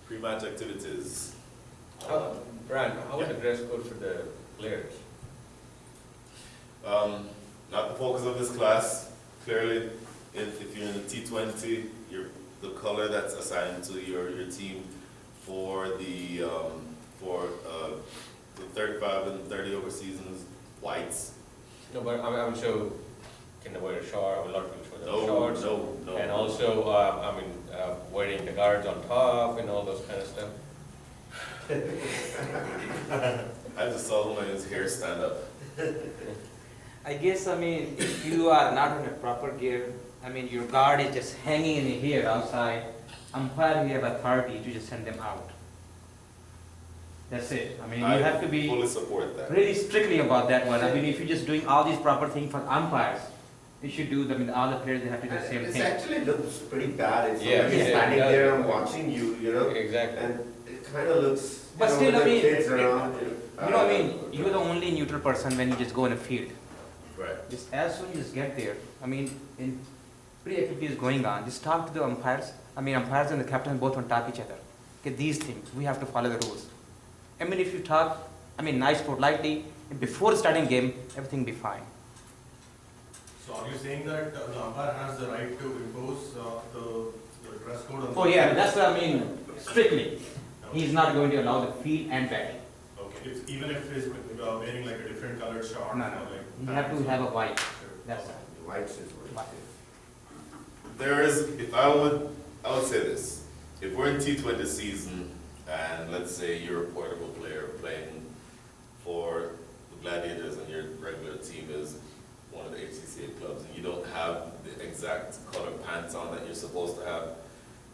Pre-match activities. Brian, how is the dress code for the players? Not the focus of this class. Clearly, if you're in the T20, the color that's assigned to your team for the 35 and 30 over seasons, whites. No, but I'm sure can they wear a short? A lot of people show their No, shorts. no. And also, wearing the guards on top and all those kind of stuff. I just saw Humayun's hair stand up. I guess, if you are not in a proper gear, your guard is just hanging in here outside, umpire, we have authority to just send them out. That's it. You have to be fully support that. really strictly about that one. If you're just doing all these proper things for umpires, you should do them, all the players, they have to do the same This thing. actually looks pretty bad. It's Yeah, somebody yeah, standing yeah. there and watching you, Exactly. and it kind of looks, But still, with the kids around. You're the only neutral person when you just go in a field. Right. Just as soon as you just get there, in pre-activity is going on, just talk to the umpires. Umpires and the captain both on top each other. Okay, these things, we have to follow the rules. If you talk, nice, politely, before starting game, everything will be fine. So are you saying that the umpire has the right to impose the dress code on the... Oh yeah, that's what strictly. He's not going to allow the field and batting. Okay, even if he's wearing like a different colored short? No. or like You have to have a white. Sure. That's it. Whites is what There is, I would say this. If we're in T20 season, and let's say you're a portable player playing for the Gladiators and your regular team is one of the HCCA clubs, and you don't have the exact color pants on that you're supposed to have,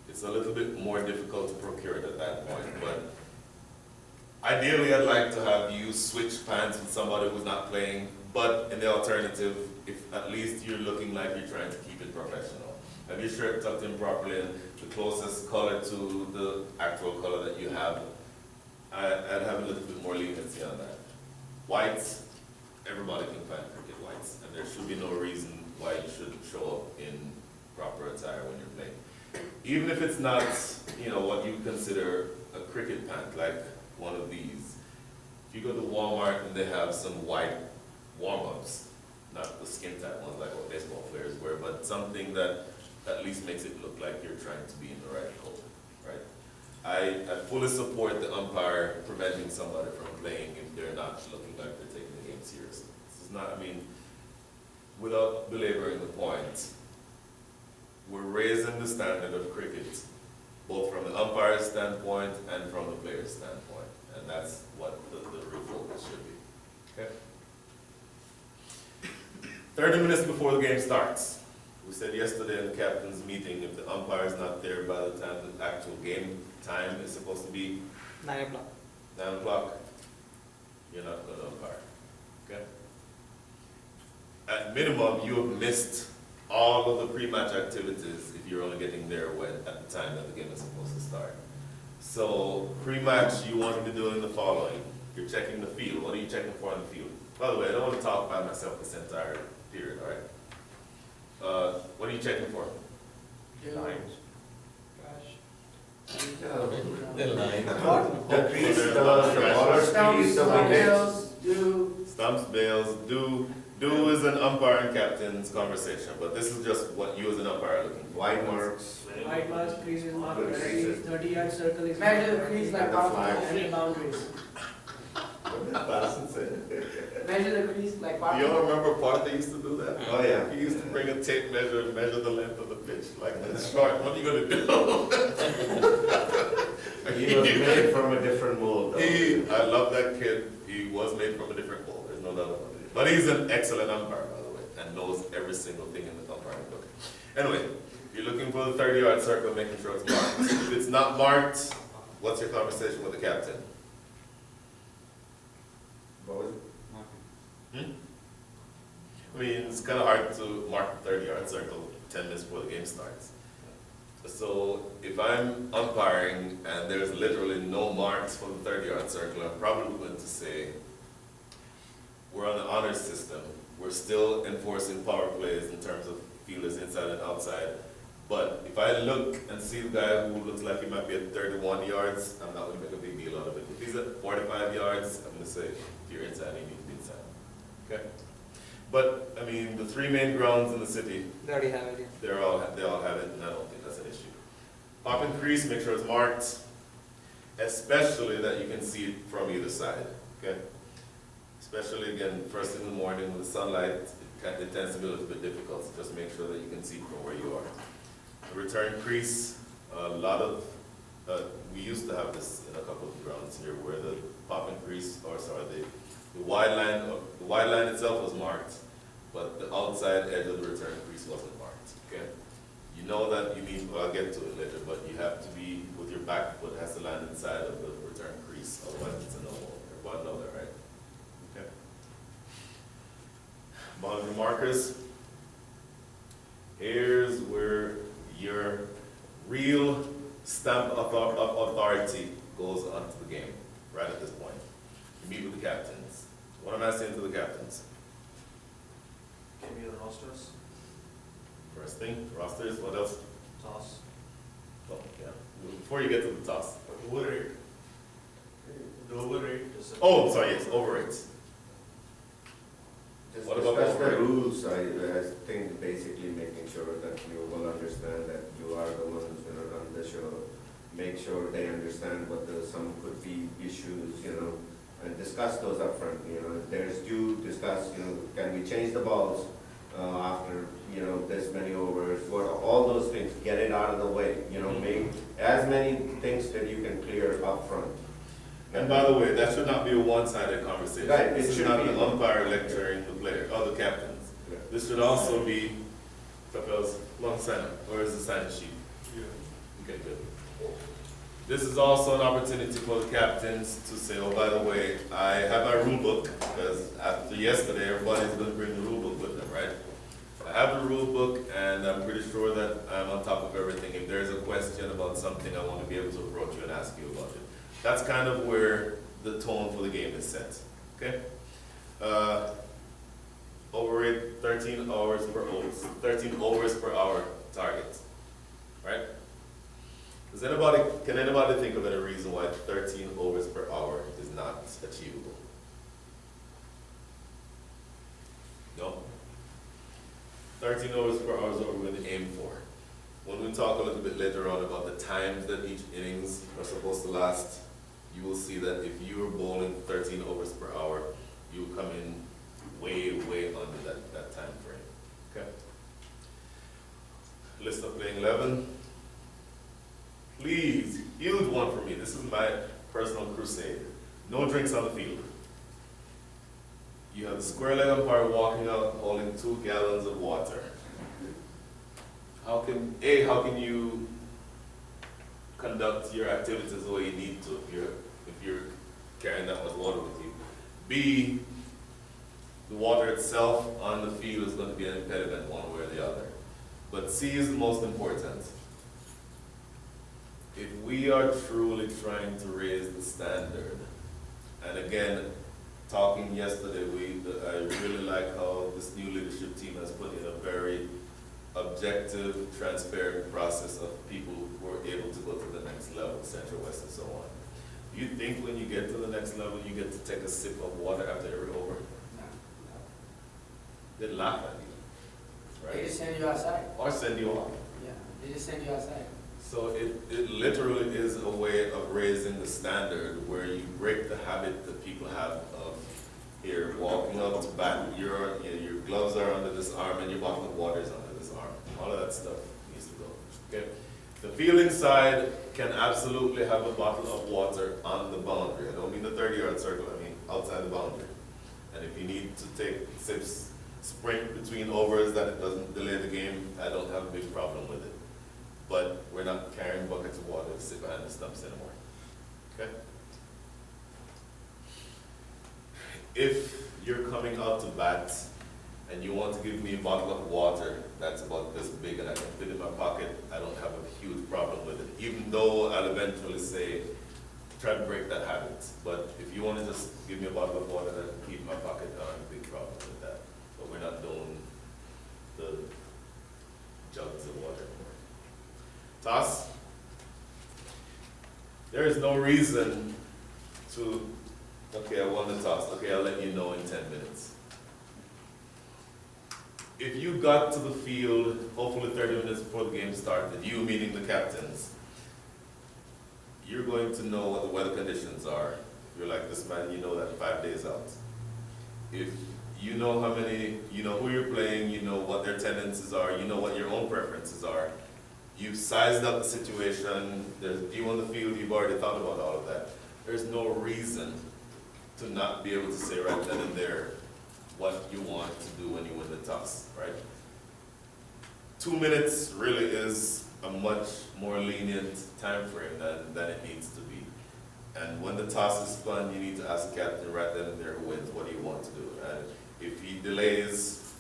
it's a little bit more difficult to procure it at that point. But ideally, I'd like to have you switch pants with somebody who's not playing, but in the alternative, if at least you're looking like you're trying to keep it professional. Have your shirt tucked in properly and the closest color to the actual color that you have. I'd have a little bit more leniency on that. Whites, everybody can find cricket whites, and there should be no reason why you shouldn't show up in proper attire when you're playing. Even if it's not, what you consider a cricket pant, like one of these. If you go to Walmart and they have some white warm-ups, not the skin tight ones like what baseball players wear, but something that at least makes it look like you're trying to be in the right color, right? I fully support the umpire preventing somebody from playing if they're not looking like they're taking the game seriously. This is not, without belaboring the point, we're raising the standard of cricket, both from the umpire's standpoint and from the player's standpoint, and that's what the real focus should be. Okay. 30 minutes before the game starts. We said yesterday in the captain's meeting, if the umpire is not there by the time the actual game time is supposed to be 9 o'clock. 9 o'clock, you're not going to umpire. Okay? At minimum, you have missed all of the pre-match activities if you're only getting there at the time that the game is supposed to start. So pre-match, you want to be doing the following. You're checking the field. What are you checking for on the field? By the way, I don't want to talk about myself this entire period, all right? What are you checking for? Lines. The The line. The crease, the ballers crease, the wickets. Stumps, bails, do is an umpire and captain's conversation, but this is just what you as an umpire are looking for. White marks. White marks, creases, mark, Good creases. 30-yard circle is... Measure the crease like And the flag. any boundaries. What did Bassett say? Measure the crease like Do y'all remember Partha used to do that? Oh, yeah. He used to bring a tape measure and measure the length of the pitch, like it's short. What are you gonna do? He was made from a different mold. though. I love that kid. He was made from a different mold. There's no doubt about it. But he's an excellent umpire, by the way, and knows every single thing in the umpiring book. Anyway, you're looking for the 30-yard circle, making sure it's marked. If it's not marked, what's your conversation with the captain? What was it? It's kind of hard to mark the 30-yard circle 10 minutes before the game starts. So if I'm umpiring and there's literally no marks for the 30-yard circle, I'm probably going to say, we're on the honors system. We're still enforcing power plays in terms of fielders inside and outside, But if I look and see the guy who looks like he might be at 31 yards, I'm not gonna make a big deal out of it. If he's at 45 yards, I'm gonna say, if you're inside, you need to be inside. Okay? But, I mean, the three main grounds in the city, They already have it, yeah. they all have it, and I don't think that's an issue. Pop and crease, make sure it's marked, especially that you can see it from either side, okay? Especially, again, first thing in the morning with the sunlight, it tends to be a little bit difficult, so just make sure that you can see from where you are. The return crease, a lot of, we used to have this in a couple of grounds here where the pop and crease, or sorry, the wide line itself was marked, but the outside edge of the return crease wasn't marked, okay? You know that you need, well, I'll get to it later, but you have to be with your back foot has to land inside of the return crease, otherwise it's a no-go. Everybody know that, right? Okay. Boundary markers. Here's where your real stamp of authority goes onto the game, right at this point. You meet with the captains. What am I saying to the captains? Give me the rosters, First thing, rosters, what else? toss. Oh, yeah. Before you get to the toss. Overrate. The overrate. Oh, I'm sorry, yes, overrates. Just What about discuss the overrate? rules, I think basically making sure that you will understand that you are the one who's gonna run the show. Make sure they understand what some could be issues, and discuss those upfront, if there's due, discuss, can we change the balls, after, this many overs, what, all those things, get it out of the way, make as many things that you can clear upfront. And by the way, that should not be a one-sided conversation. Right, This it is should not be. the umpire lecturing the player, or the captains. Yeah. This should also be, Capel's long sign, or is the sign sheet? Yeah. Okay, good. This is also an opportunity for the captains to say, oh, by the way, I have my rule book, because after yesterday, everybody's gonna bring the rule book with them, right? I have the rule book, and I'm pretty sure that I'm on top of everything. If there's a question about something, I want to be able to approach you and ask you about it. That's kind of where the tone for the game is set, okay? Overrate 13 overs per hour target, right? Can anybody think of any reason why 13 overs per hour is not achievable? No? 13 overs per hour is what we're going to aim for. When we talk a little bit later on about the times that each innings are supposed to last, you will see that if you are bowling 13 overs per hour, you come in way, way under that time frame. Okay? List of playing 11. Please, huge one for me. This is my personal crusade. No drinks on the field. You have the square leg umpire walking out holding 2 gallons of water. How can you conduct your activities the way you need to if you're carrying that much water with you? B, the water itself on the field is going to be an impediment one way or the other. But C is the most important. If we are truly trying to raise the standard, and again, talking yesterday, I really like how this new leadership team has put in a very objective, transparent process of people who are able to go to the next level, Central West and so on. Do you think when you get to the next level, you get to take a sip of water after every over? They laugh at you, They right? just send you outside. Or send you off. Yeah, they just send you outside. So it literally is a way of raising the standard where you break the habit that people have of here walking up to bat, your gloves are under this arm and your bottle of water is under this arm. All of that stuff needs to go. Okay. The fielding side can absolutely have a bottle of water on the boundary. I don't mean the 30-yard circle, I mean outside the boundary. And if you need to take sips, sprint between overs that it doesn't delay the game, I don't have a big problem with it. But we're not carrying buckets of water to sit behind the stumps anymore. Okay? If you're coming out to bat and you want to give me a bottle of water that's about this big and I can fit in my pocket, I don't have a huge problem with it. Even though I'll eventually say, try to break that habit. But if you want to just give me a bottle of water that I can keep in my pocket, I don't have a big problem with that. But we're not doing the jugs of water anymore. Toss. There is no reason to, okay, I won the toss, okay, I'll let you know in 10 minutes. If you got to the field, hopefully 30 minutes before the game started, you meaning the captains, you're going to know what the weather conditions are. You're like this man, you know that 5 days out. If you know how many, you know who you're playing, you know what their tendencies are, you know what your own preferences are. You've sized up the situation, there's you on the field, you've already thought about all of that. There's no reason to not be able to say right then and there what you want to do when you win the toss, right? 2 minutes really is a much more lenient time frame than it needs to be. And when the toss is spun, you need to ask the captain right then and there who wins, what do you want to do? And if he delays,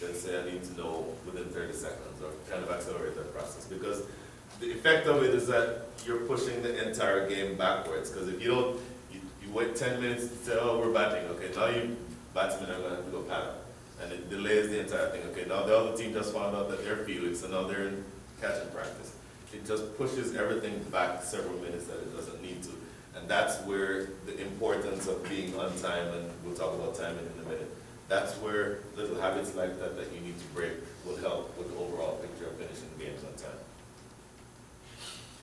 then say I need to know within 30 seconds or kind of accelerate that process. Because the effect of it is that you're pushing the entire game backwards. Because if you don't, you wait 10 minutes to say, oh, we're batting. Okay, now you batsmen are going to have to go paddle. And it delays the entire thing. Okay, now the other team just found out that they're fielding, so now they're in catching practice. It just pushes everything back several minutes that it doesn't need to. And that's where the importance of being on time, and we'll talk about timing in a minute, that's where little habits like that that you need to break will help with the overall picture of finishing games on time.